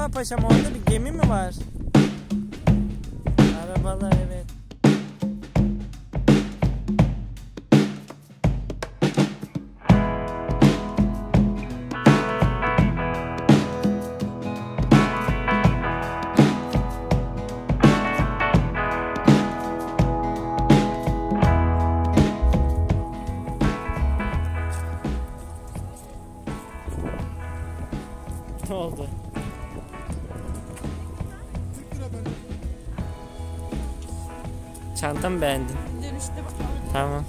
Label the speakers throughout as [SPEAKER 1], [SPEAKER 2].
[SPEAKER 1] Aa paşam, orada bir gemi mi var? Arabalar, evet. Ne oldu? Çantamı beğendin.
[SPEAKER 2] Dönüşte bakalım.
[SPEAKER 1] Tamam.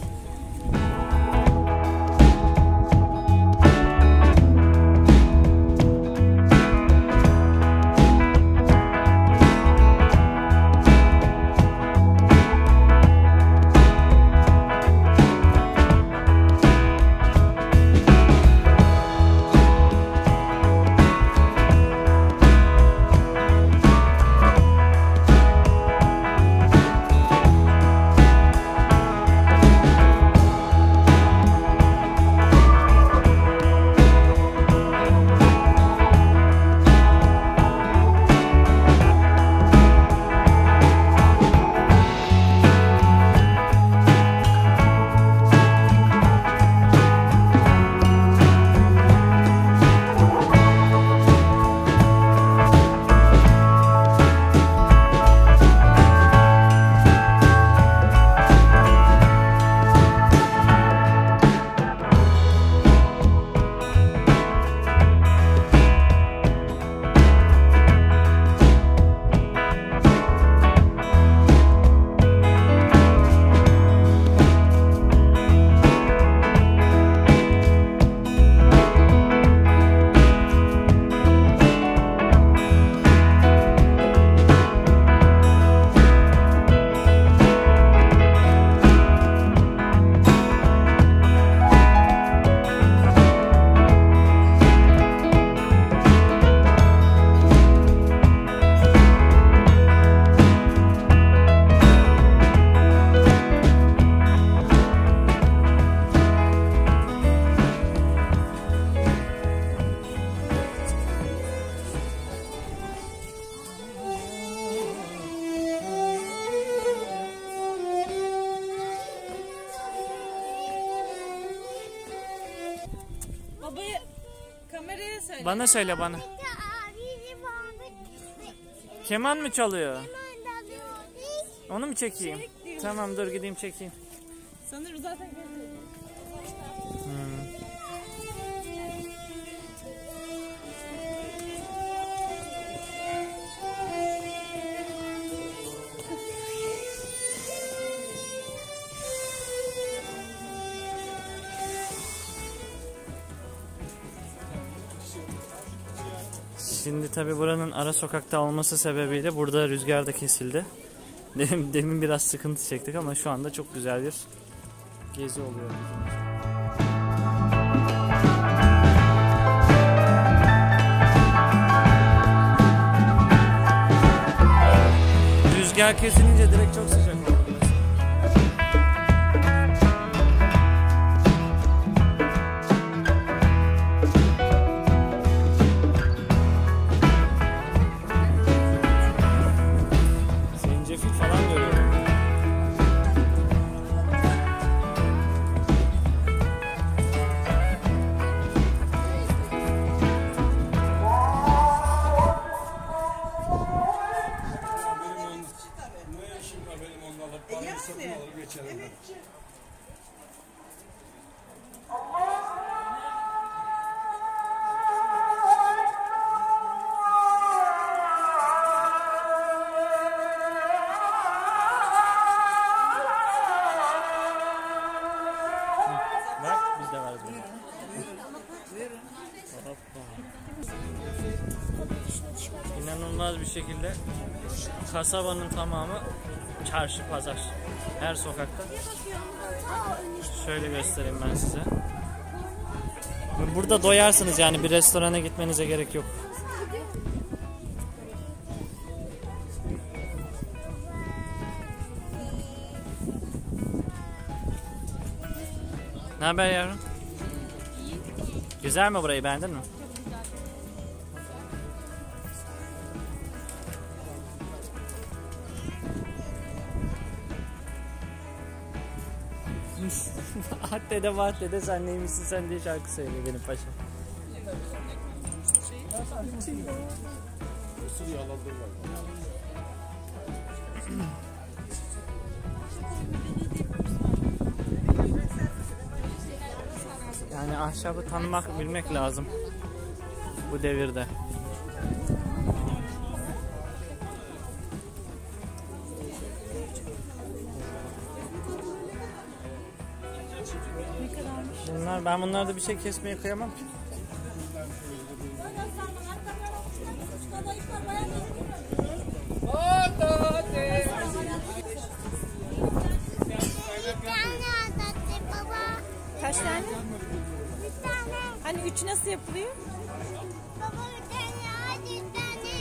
[SPEAKER 2] Babaya, kameraya söyle.
[SPEAKER 1] Bana söyle, bana. Keman mı çalıyor? Onu mu çekeyim? Tamam, dur gideyim çekeyim.
[SPEAKER 2] Sanırım zaten geldi.
[SPEAKER 1] Şimdi tabi buranın ara sokakta olması sebebiyle burada rüzgar da kesildi. Demin biraz sıkıntı çektik ama şu anda çok güzel bir gezi oluyor. Rüzgar kesilince direkt çok sıcak oldu. Falan görüyorum. Bak bizde var böyle. İnanılmaz bir şekilde kasabanın tamamı çarşı, pazar. Her sokakta. Şöyle göstereyim ben size. Burada doyarsınız, yani bir restorana gitmenize gerek yok. Ne haber yavrum? Güzel mi, burayı beğendin mi? Ah dede vah dede sen neymişsin sen diye şarkı söylüyor benim paşam. Yani ahşabı tanımak, bilmek lazım bu devirde. Ben bunlarda bir şey kesmeye kıyamam ki.
[SPEAKER 2] Kaç tane? Bir tane. Hani 3 nasıl yapılıyor?
[SPEAKER 3] Baba bir tane, hadi bir tane.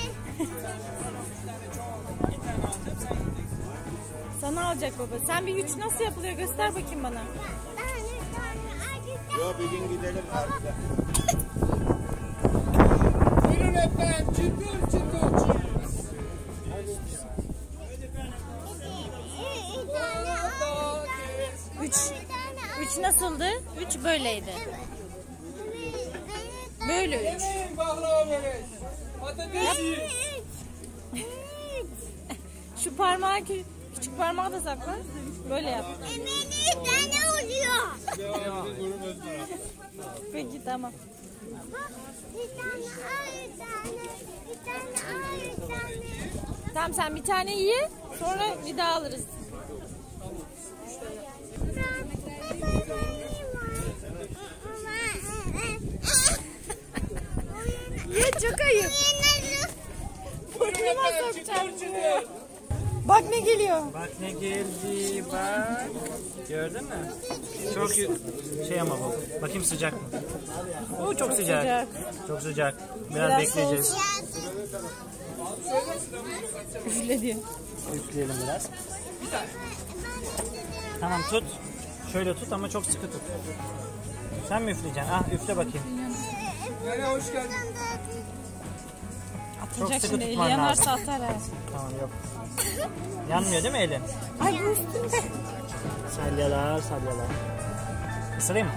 [SPEAKER 2] Sana alacak baba. Sen bir 3 nasıl yapılıyor göster bakayım bana.
[SPEAKER 4] Yo bir gün gidelim harika. Buyurun efendim çıtır çıtır.
[SPEAKER 2] 3 nasıldı? 3 böyleydi. Böyle 3. Şu parmağı küçük parmağı da sakla. Böyle yap.
[SPEAKER 3] Bir tane oluyor.
[SPEAKER 2] Peki tamam.
[SPEAKER 3] Bir tane, bir tane, bir tane, bir tane.
[SPEAKER 2] Tamam sen bir tane ye. Sonra bir daha alırız. Ye çok ayıp. Burnuma sokacağım. Bak ne geliyor.
[SPEAKER 1] Bak ne geldi bak. Gördün mü? Çok şey ama bu. Bakayım sıcak mı? Oo çok sıcak. Çok sıcak. Biraz bekleyeceğiz.
[SPEAKER 2] Üfle diyor.
[SPEAKER 1] Üfleyelim biraz. Tamam tut. Şöyle tut ama çok sıkı tut. Sen mi üfleyeceksin? Ah üfle bakayım.
[SPEAKER 4] Hoş geldin.
[SPEAKER 2] Atacak
[SPEAKER 1] sıkı
[SPEAKER 2] şimdi. Eli
[SPEAKER 1] tutman
[SPEAKER 2] yanarsa
[SPEAKER 1] lazım.
[SPEAKER 2] atar ha.
[SPEAKER 1] Tamam yok. Yanmıyor değil mi elin?
[SPEAKER 2] Ay bu üstünde.
[SPEAKER 1] Salyalar salyalar. Isırayım mı?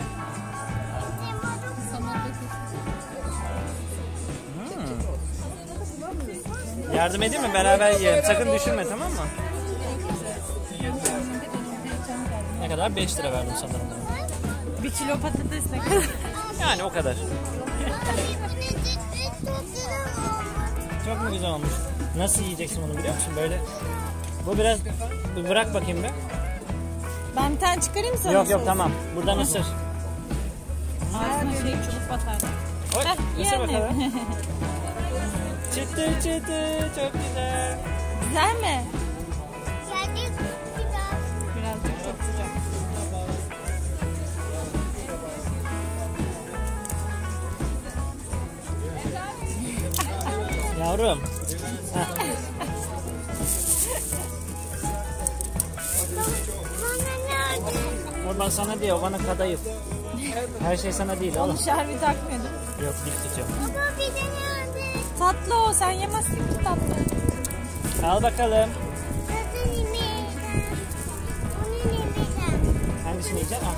[SPEAKER 1] Yardım edeyim mi? Beraber yiyelim. Sakın düşünme tamam mı? Ne kadar? 5 lira verdim sanırım.
[SPEAKER 2] 1 kilo patates ne kadar?
[SPEAKER 1] Yani o kadar. Çok mu güzel olmuş? Nasıl yiyeceksin onu biliyor musun? Böyle. Bu biraz bırak bakayım be.
[SPEAKER 2] Ben bir tane çıkarayım mı sana?
[SPEAKER 1] Yok yok tamam. Buradan ısır.
[SPEAKER 2] Ağzına şöyle çubuk batar.
[SPEAKER 1] Oy,
[SPEAKER 2] Heh,
[SPEAKER 1] ısır
[SPEAKER 2] yani.
[SPEAKER 1] bakalım. Çıtır çıtır çok güzel.
[SPEAKER 2] Güzel mi?
[SPEAKER 3] Geldik.
[SPEAKER 2] Birazcık çok sıcak.
[SPEAKER 1] Yavrum. Oradan sana diyor bana kadayıf. Her şey sana değil oğlum.
[SPEAKER 2] Onu şerbi takmıyordum.
[SPEAKER 1] Yok dik tutuyorum.
[SPEAKER 3] Baba bir de nerede?
[SPEAKER 2] Tatlı o. Sen yemezsin ki tatlı.
[SPEAKER 1] Al bakalım.
[SPEAKER 3] Nasıl yemeyeceğim? Onu yemeyeceğim.
[SPEAKER 1] Hangisini yiyeceksin? Al.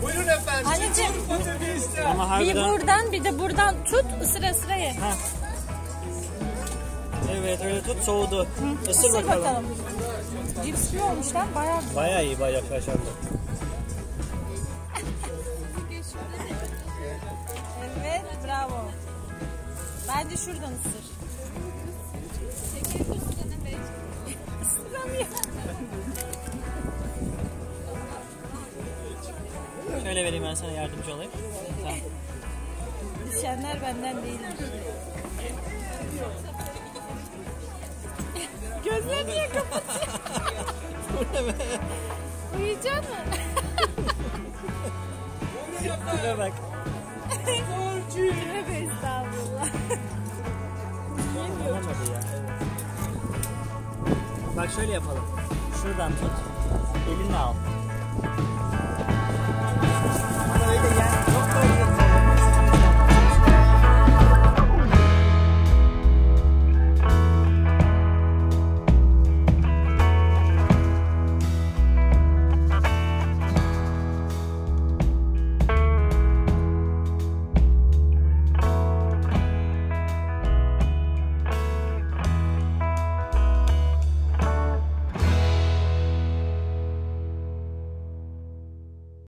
[SPEAKER 4] Buyurun efendim.
[SPEAKER 2] Anneciğim
[SPEAKER 1] Ama
[SPEAKER 2] bir
[SPEAKER 1] harbiden...
[SPEAKER 2] buradan bir de buradan tut ısıra ısıra ye.
[SPEAKER 1] Ha. Evet öyle tut soğudu. Isır bakalım.
[SPEAKER 2] Cips gibi olmuş lan bayağı.
[SPEAKER 1] Bayağı iyi bayağı kaşarlı.
[SPEAKER 2] Evet bravo. Bence şuradan ısır. Isıramıyor.
[SPEAKER 1] Şöyle vereyim ben sana yardımcı olayım. Tamam.
[SPEAKER 2] Düşenler benden değil. Gözlerini niye kapatıyor? Uyuyacak mı?
[SPEAKER 1] Şuna bak.
[SPEAKER 2] Tövbe estağfurullah.
[SPEAKER 1] Olamadı ya. Evet. Bak şöyle yapalım. Şuradan tut. Elinle al.